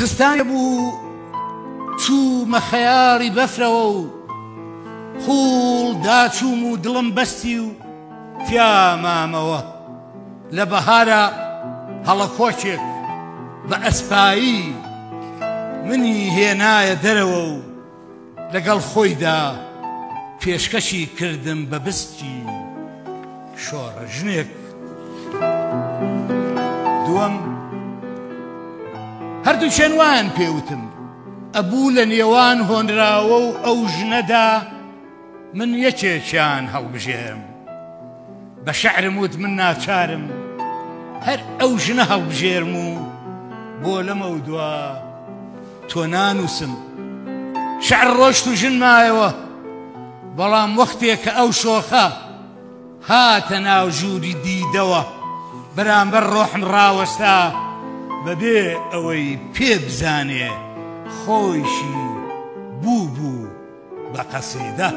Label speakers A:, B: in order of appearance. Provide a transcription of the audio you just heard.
A: زستان بوو چوومە خەیاڵی بەفرەوە و خوڵ داچووم و دڵم بەستی و تیا مامەوە لە بەهارە هەڵە کۆچێک بە ئەسپایی منی هێنایە دەرەوە و لەگەڵ خۆیدا پێشکەشی کردم بە بستی شۆڕە ژنێک. دووەم هەردوو شێنوان پێوتم ئەبوو لە نێوان هۆنراوە و ئەو ژنەدا من یەکێکیان هەڵبژێرم. بە شەعرم وت من ناچارم هەر ئەو ژنە هەڵبژێرم و بۆ لەمە و دوا تۆ نانووسم. شەعر ڕۆشت و ژن مایەوە، بەڵام وەختێک کە ئەو شۆخە هاتە ناو ژووری دیدەوە بەرامبەر ڕۆحم ڕاوەستا بەبێ ئەوەی پێ بزانێ خۆیشی بوو بە قەسیدە.